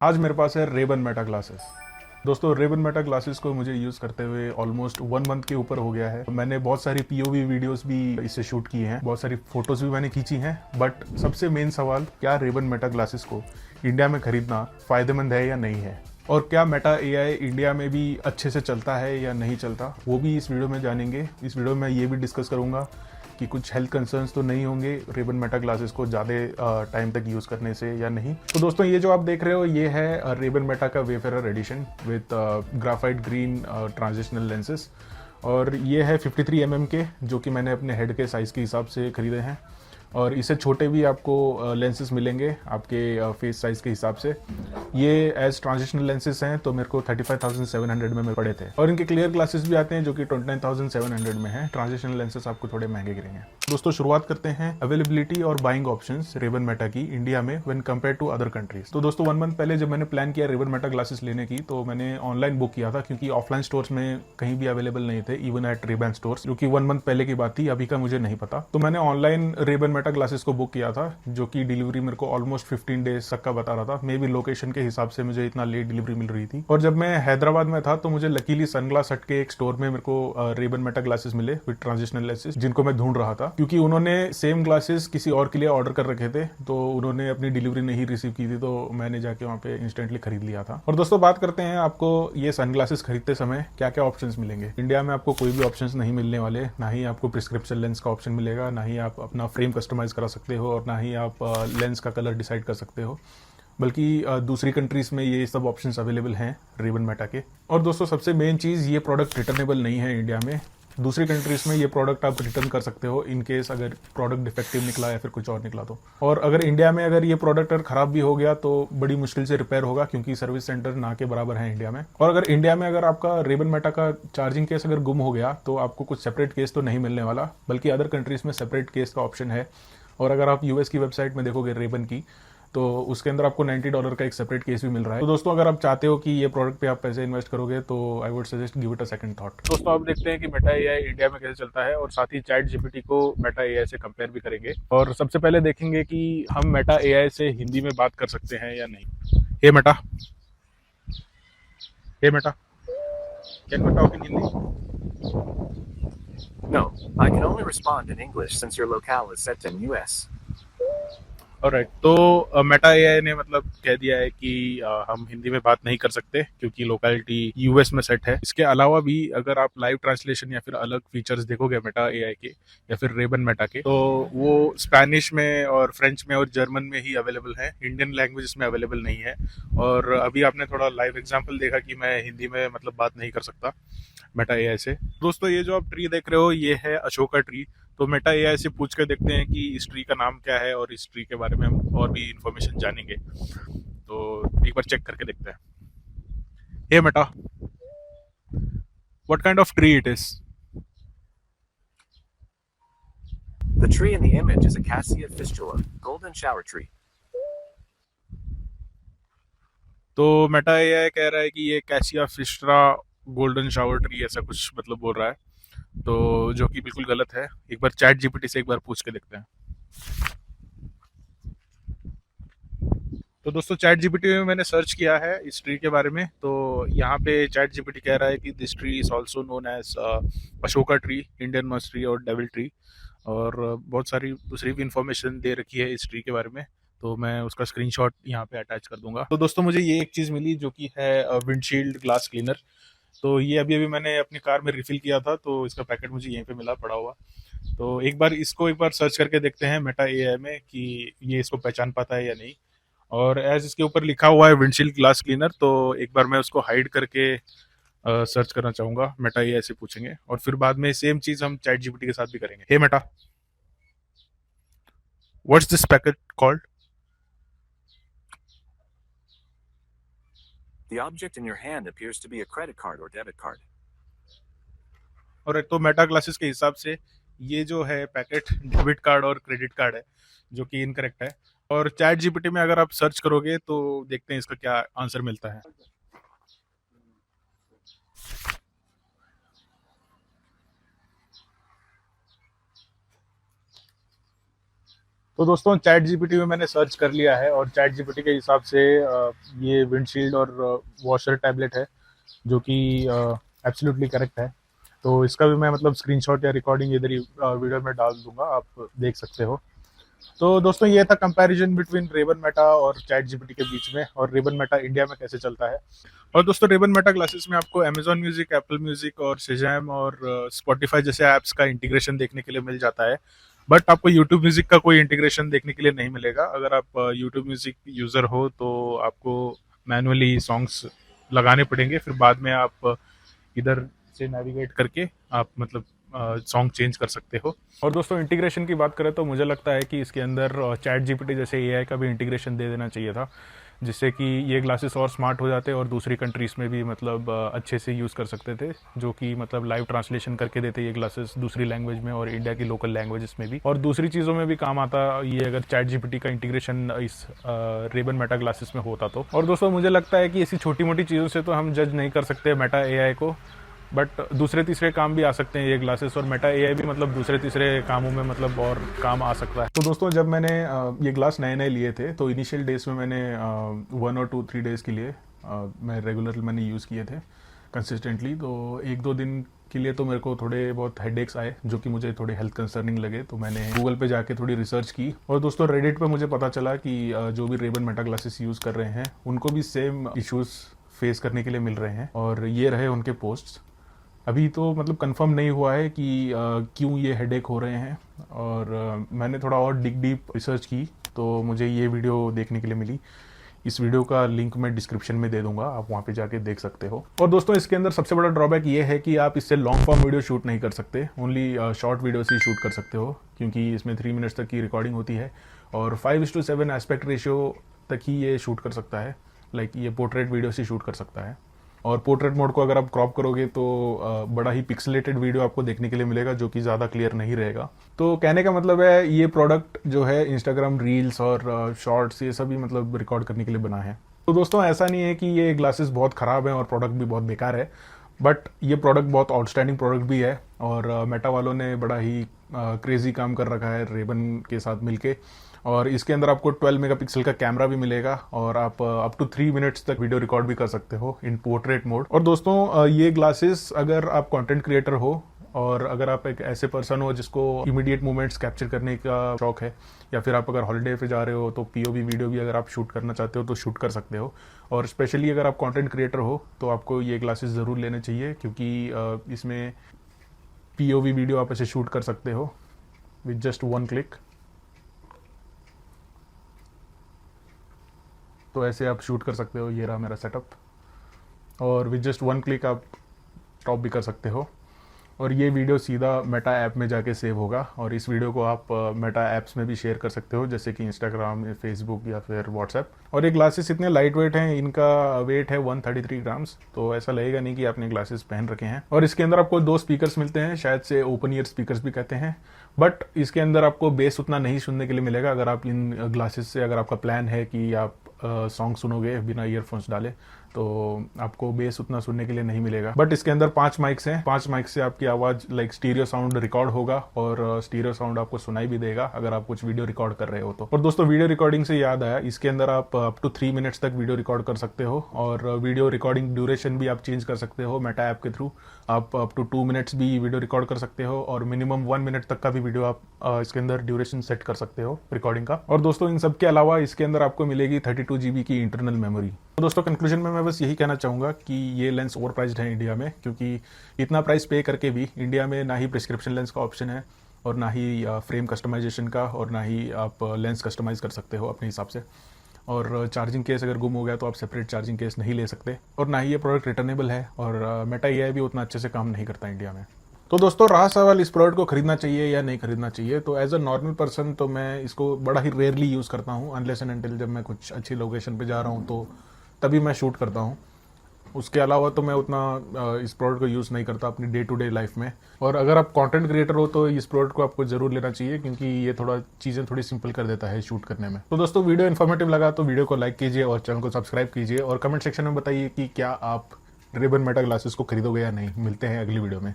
आज मेरे पास है रेबन मेटा ग्लासेस। दोस्तों, रेबन मेटा ग्लासेस को मुझे यूज़ करते हुए ऑलमोस्ट 1 मंथ के ऊपर हो गया है। मैंने बहुत सारी पीओवी वीडियोस भी इससे शूट की हैं, बहुत सारी फोटोज भी मैंने खींची हैं। बट सबसे मेन सवाल, क्या रेबन मेटा ग्लासेस को इंडिया में खरीदना फ़ायदेमंद है या नहीं है, और क्या मेटा एआई इंडिया में भी अच्छे से चलता है या नहीं चलता, वो भी इस वीडियो में जानेंगे। इस वीडियो में ये भी डिस्कस करूंगा कि कुछ हेल्थ कंसर्न्स तो नहीं होंगे रेबन मेटा ग्लासेस को ज़्यादा टाइम तक यूज़ करने से या नहीं। तो दोस्तों, ये जो आप देख रहे हो ये है रेबन मेटा का Wayfarer edition with graphite green transitional lenses. और ये है 53 के, जो कि मैंने अपने हेड के साइज़ के हिसाब से खरीदे हैं। और इससे छोटे भी आपको लेंसेज मिलेंगे आपके फेस साइज़ के हिसाब से। ये एज ट्रांजिशनल लेंसेज हैं, तो मेरे को 35,700 में पड़े थे। और इनके क्लियर ग्लासेस भी आते हैं जो कि 29,700 में है। ट्रांजिशनल लेंसेज आपको थोड़े महंगे गिरेंगे। दोस्तों, शुरुआत करते हैं अवेलेबिलिटी और बाइंग ऑप्शंस रेबन मेटा की इंडिया में when compare to other countries. तो दोस्तों, 1 मंथ पहले जब मैंने प्लान किया रेबन मेटा ग्लासेस लेने की, तो मैंने ऑनलाइन बुक किया था, क्योंकि ऑफलाइन स्टोर्स में कहीं भी अवेलेबल नहीं थे, इवन एट रेबन स्टोर्स, जो कि 1 मंथ पहले की बात थी। अभी का मुझे नहीं पता। तो मैंने ऑनलाइन रेबन मेटा ग्लासेस को बुक किया था, जो कि डिलीवरी मेरे को ऑलमोस्ट 15 डेज तक का बता रहा था। मे बी लोकेशन के हिसाब से मुझे इतना लेट डिलीवरी मिल रही थी। और जब मैं हैदराबाद में था, तो मुझे लकीली सनग्लास हट के एक स्टोर में मेरे को रेबन मेटा ग्लासेस मिले विद ट्रांजिशनल लेंसेज, जिनको मैं ढूंढ रहा था, क्योंकि उन्होंने सेम ग्लासेस किसी और के लिए ऑर्डर कर रखे थे। तो उन्होंने अपनी डिलीवरी नहीं रिसीव की थी, तो मैंने जाके वहाँ पे इंस्टेंटली खरीद लिया था। और दोस्तों, बात करते हैं आपको ये सनग्लासेस खरीदते समय क्या क्या ऑप्शंस मिलेंगे। इंडिया में आपको कोई भी ऑप्शंस नहीं मिलने वाले। ना ही आपको प्रिस्क्रिप्शन लेंस का ऑप्शन मिलेगा, ना ही आप अपना फ्रेम कस्टमाइज करा सकते हो, और ना ही आप लेंस का कलर डिसाइड कर सकते हो। बल्कि दूसरी कंट्रीज़ में ये सब ऑप्शंस अवेलेबल हैं रेबन मेटा के। और दोस्तों, सबसे मेन चीज़, ये प्रोडक्ट रिटर्नेबल नहीं है इंडिया में। दूसरी कंट्रीज़ में ये प्रोडक्ट आप रिटर्न कर सकते हो इन केस अगर प्रोडक्ट डिफेक्टिव निकला या फिर कुछ और निकला तो। और अगर इंडिया में अगर ये प्रोडक्ट अगर ख़राब भी हो गया, तो बड़ी मुश्किल से रिपेयर होगा, क्योंकि सर्विस सेंटर ना के बराबर है इंडिया में। और अगर इंडिया में अगर आपका रेबन मेटा का चार्जिंग केस अगर गुम हो गया, तो आपको कुछ सेपरेट केस तो नहीं मिलने वाला, बल्कि अदर कंट्रीज़ में सेपरेट केस का ऑप्शन है। और अगर आप यूएस की वेबसाइट में देखोगे रेबन की, तो उसके अंदर आपको $90 का एक सेपरेट केस भी मिल रहा है। तो दोस्तों, अगर आप चाहते हो कि ये प्रोडक्ट पे आप पैसे इन्वेस्ट करोगे, तो I would suggest give it a second thought. दोस्तों, आप देखते हैं कि मेटा एआई इंडिया में कैसे चलता है, और साथ ही चैट जीपीटी को मेटा एआई से कंपेयर भी करेंगे। और सबसे पहले देखेंगे कि हम मेटा एआई से हिंदी में बात कर सकते हैं या नहीं। Hey Meta, hey Meta, can we talk in Hindi? No, I can only respond in English since your locale is set in US. Alright, तो मेटा एआई ने मतलब कह दिया है कि हम हिंदी में बात नहीं कर सकते, क्योंकि लोकेलिटी यूएस में सेट है। इसके अलावा भी अगर आप लाइव ट्रांसलेशन या फिर अलग फीचर्स देखोगे मेटा एआई के या फिर रेबन मेटा के, तो वो स्पेनिश में और फ्रेंच में और जर्मन में ही अवेलेबल है, इंडियन लैंग्वेजेस में अवेलेबल नहीं है। और अभी आपने थोड़ा लाइव एग्जाम्पल देखा कि मैं हिंदी में मतलब बात नहीं कर सकता मेटा एआई से। दोस्तों, ये जो आप ट्री देख रहे हो ये है अशोका ट्री। तो मेटा एआई से पूछ कर देखते हैं कि इस ट्री का नाम क्या है, और इस ट्री के बारे में हम और भी इंफॉर्मेशन जानेंगे। तो एक बार चेक करके देखते हैं। Hey Meta, what kind of tree it is? The tree in the image is Acacia fistula, golden shower tree. तो मेटा एआई कह रहा है कि ये कैसिया फिस्ट्रा गोल्डन शावर ट्री ऐसा कुछ मतलब बोल रहा है, तो जो कि बिल्कुल गलत है। एक बार चैट जीपीटी से एक बार पूछ के देखते हैं। तो दोस्तों, चैट जीपीटी में मैंने सर्च किया है इस ट्री के बारे में। तो यहाँ पे चैट जीपीटी कह रहा है कि this tree is also known as Ashoka tree, Indian mast tree और डेविल ट्री। और बहुत सारी दूसरी भी इंफॉर्मेशन दे रखी है इस ट्री के बारे में। तो मैं उसका स्क्रीनशॉट यहाँ पे अटैच कर दूंगा। तो दोस्तों, मुझे ये एक चीज़ मिली जो कि है विंडशील्ड ग्लास क्लीनर। तो ये अभी अभी मैंने अपनी कार में रिफिल किया था, तो इसका पैकेट मुझे यहीं पे मिला पड़ा हुआ। तो एक बार सर्च करके देखते हैं मेटा एआई में कि ये इसको पहचान पाता है या नहीं। और एज इसके ऊपर लिखा हुआ है विंडशील्ड ग्लास क्लीनर, तो एक बार मैं उसको हाइड करके सर्च करना चाहूंगा। मेटा ये ऐसे पूछेंगे, और फिर बाद में सेम चीज हम चैट जीपीटी के साथ भी करेंगे। Hey Meta, what's this packet called? The object in your hand appears to be a credit card or debit card. और तो मेटा ग्लासेस के हिसाब से ये जो है पैकेट डेबिट कार्ड और क्रेडिट कार्ड है, जो कि इनकरेक्ट है। और चैट जीपीटी में अगर आप सर्च करोगे, तो देखते हैं इसका क्या आंसर मिलता है। तो दोस्तों चैट जीपीटी में मैंने सर्च कर लिया है और चैट जीपीटी के हिसाब से ये विंडशील्ड और वॉशर टैबलेट है जो कि एब्सोल्युटली करेक्ट है। तो इसका भी मैं मतलब स्क्रीनशॉट या रिकॉर्डिंग इधर ही वीडियो में डाल दूंगा, आप देख सकते हो। तो दोस्तों ये था कंपैरिजन बिटवीन रेबन मेटा और चैट जीपीटी के बीच में, और रेबन मेटा इंडिया में कैसे चलता है। और दोस्तों रेबन मेटा ग्लासेस में आपको अमेजॉन म्यूजिक, एप्पल म्यूजिक और शेज़ैम और स्पॉटिफाई जैसे ऐप्स का इंटीग्रेशन देखने के लिए मिल जाता है, बट आपको यूट्यूब म्यूजिक का कोई इंटीग्रेशन देखने के लिए नहीं मिलेगा। अगर आप यूट्यूब म्यूजिक यूजर हो तो आपको मैनुअली सॉन्ग्स लगाने पड़ेंगे, फिर बाद में आप इधर से नेविगेट करके आप मतलब सॉन्ग चेंज कर सकते हो। और दोस्तों इंटीग्रेशन की बात करें तो मुझे लगता है कि इसके अंदर चैट जीपीटी जैसे एआई का भी इंटीग्रेशन दे देना चाहिए था, जिससे कि ये ग्लासेस और स्मार्ट हो जाते और दूसरी कंट्रीज़ में भी मतलब अच्छे से यूज़ कर सकते थे, जो कि मतलब लाइव ट्रांसलेशन करके देते ये ग्लासेस दूसरी लैंग्वेज में और इंडिया की लोकल लैंग्वेजेस में भी, और दूसरी चीज़ों में भी काम आता ये अगर चैट जीपीटी का इंटीग्रेशन इस रेबन मेटा ग्लासेस में होता तो। और दोस्तों मुझे लगता है कि ऐसी छोटी मोटी चीज़ों से तो हम जज नहीं कर सकते मेटा एआई को, बट दूसरे तीसरे काम भी आ सकते हैं ये ग्लासेस, और मेटा एआई भी मतलब दूसरे तीसरे कामों में मतलब और काम आ सकता है। तो दोस्तों जब मैंने ये ग्लास नए नए लिए थे तो इनिशियल डेज में मैंने 1 और 2-3 डेज़ के लिए मैं रेगुलर मैंने यूज़ किए थे कंसिस्टेंटली। तो 1-2 दिन के लिए तो मेरे को थोड़े बहुत हेडेक्स आए जो कि मुझे थोड़े हेल्थ कंसर्निंग लगे, तो मैंने गूगल पे जाके थोड़ी रिसर्च की और दोस्तों रेडिट पे मुझे पता चला कि जो भी रेबन मेटा ग्लासेस यूज़ कर रहे हैं उनको भी सेम इश्यूज़ फेस करने के लिए मिल रहे हैं, और ये रहे उनके पोस्ट्स। अभी तो मतलब कंफर्म नहीं हुआ है कि क्यों ये हेडेक हो रहे हैं, और मैंने थोड़ा और डीप रिसर्च की तो मुझे ये वीडियो देखने के लिए मिली। इस वीडियो का लिंक मैं डिस्क्रिप्शन में दे दूंगा, आप वहाँ पे जाके देख सकते हो। और दोस्तों इसके अंदर सबसे बड़ा ड्रॉबैक ये है कि आप इससे लॉन्ग फॉर्म वीडियो शूट नहीं कर सकते, ओनली शॉर्ट वीडियोस ही शूट कर सकते हो, क्योंकि इसमें 3 मिनट्स तक की रिकॉर्डिंग होती है और 5:7 एस्पेक्ट रेशियो तक ही ये शूट कर सकता है। लाइक ये पोर्ट्रेट वीडियो से शूट कर सकता है, और पोर्ट्रेट मोड को अगर आप क्रॉप करोगे तो बड़ा ही पिक्सलेटेड वीडियो आपको देखने के लिए मिलेगा जो कि ज़्यादा क्लियर नहीं रहेगा। तो कहने का मतलब है ये प्रोडक्ट जो है इंस्टाग्राम रील्स और शॉर्ट्स ये सभी मतलब रिकॉर्ड करने के लिए बना है। तो दोस्तों ऐसा नहीं है कि ये ग्लासेस बहुत ख़राब हैं और प्रोडक्ट भी बहुत बेकार है, बट ये प्रोडक्ट बहुत आउटस्टैंडिंग प्रोडक्ट भी है, और मेटा वालों ने बड़ा ही क्रेजी काम कर रखा है रेबन के साथ मिलके। और इसके अंदर आपको 12 मेगापिक्सल का कैमरा भी मिलेगा और आप अप टू 3 मिनट्स तक वीडियो रिकॉर्ड भी कर सकते हो इन पोर्ट्रेट मोड। और दोस्तों ये ग्लासेस अगर आप कंटेंट क्रिएटर हो और अगर आप एक ऐसे पर्सन हो जिसको इमीडिएट मोमेंट्स कैप्चर करने का शौक है, या फिर आप अगर हॉलीडे पे जा रहे हो तो पीओवी वीडियो भी अगर आप शूट करना चाहते हो तो शूट कर सकते हो। और स्पेशली अगर आप कंटेंट क्रिएटर हो तो आपको ये ग्लासेस ज़रूर लेने चाहिए, क्योंकि इसमें पीओवी वीडियो आप ऐसे शूट कर सकते हो विद जस्ट 1 क्लिक। तो ऐसे आप शूट कर सकते हो, ये रहा मेरा सेटअप, और विद जस्ट 1 क्लिक आप स्टॉप भी कर सकते हो, और ये वीडियो सीधा मेटा ऐप में जाके सेव होगा, और इस वीडियो को आप मेटा ऐप्स में भी शेयर कर सकते हो जैसे कि इंस्टाग्राम, फेसबुक या फिर व्हाट्सएप। और ये ग्लासेस इतने लाइट वेट हैं, इनका वेट है 133 ग्राम्स, तो ऐसा लगेगा नहीं कि आपने ग्लासेस पहन रखे हैं। और इसके अंदर आपको 2 स्पीकर्स मिलते हैं, शायद से ओपन ईयर स्पीकर्स भी कहते हैं, बट इसके अंदर आपको बेस उतना नहीं सुनने के लिए मिलेगा। अगर आप इन ग्लासेस से अगर आपका प्लान है कि आप सॉन्ग सुनोगे बिना ईयरफोन्स डाले तो आपको बेस उतना सुनने के लिए नहीं मिलेगा। बट इसके अंदर 5 माइक्स हैं, 5 माइक से आपकी आवाज़ लाइक स्टीरियो साउंड रिकॉर्ड होगा, और स्टीरियो साउंड आपको सुनाई भी देगा अगर आप कुछ वीडियो रिकॉर्ड कर रहे हो तो। और दोस्तों वीडियो रिकॉर्डिंग से याद आया, इसके अंदर आप अप टू 3 मिनट्स तक वीडियो रिकॉर्ड कर सकते हो, और वीडियो रिकॉर्डिंग ड्यूरेशन भी आप चेंज कर सकते हो मेटा ऐप के थ्रू। आप अप टू 2 मिनट्स भी वीडियो रिकॉर्ड कर सकते हो, और मिनिमम 1 मिनट तक का भी वीडियो आप इसके अंदर ड्यूरेशन सेट कर सकते हो रिकॉर्डिंग का। और दोस्तों इन सब के अलावा इसके अंदर आपको मिलेगी 32 GB की इंटरनल मेमोरी। तो दोस्तों कंक्लूजन में मैं बस यही कहना चाहूँगा कि ये लेंस ओवर प्राइस्ड है इंडिया में, क्योंकि इतना प्राइस पे करके भी इंडिया में ना ही प्रिस्क्रिप्शन लेंस का ऑप्शन है, और ना ही फ्रेम कस्टमाइजेशन का, और ना ही आप लेंस कस्टमाइज़ कर सकते हो अपने हिसाब से। और चार्जिंग केस अगर गुम हो गया तो आप सेपरेट चार्जिंग केस नहीं ले सकते, और ना ही ये प्रोडक्ट रिटर्नेबल है, और मेटा एआई भी उतना अच्छे से काम नहीं करता इंडिया में। तो दोस्तों रहा सवाल इस प्रोडक्ट को खरीदना चाहिए या नहीं खरीदना चाहिए, तो एज अ नॉर्मल पर्सन तो मैं इसको बड़ा ही रेयरली यूज़ करता हूँ, अनलेस एंड अनटिल जब मैं कुछ अच्छी लोकेशन पे जा रहा हूँ तो तभी मैं शूट करता हूँ। उसके अलावा तो मैं उतना इस प्रोडक्ट को यूज़ नहीं करता अपनी डे टू डे लाइफ में। और अगर आप कंटेंट क्रिएटर हो तो इस प्रोडक्ट को आपको ज़रूर लेना चाहिए, क्योंकि ये थोड़ा चीज़ें थोड़ी सिंपल कर देता है शूट करने में। तो दोस्तों वीडियो इन्फॉर्मेटिव लगा तो वीडियो को लाइक कीजिए और चैनल को सब्सक्राइब कीजिए, और कमेंट सेक्शन में बताइए कि क्या आप रेबन मेटा ग्लासेस को खरीदोगे या नहीं। मिलते हैं अगली वीडियो में।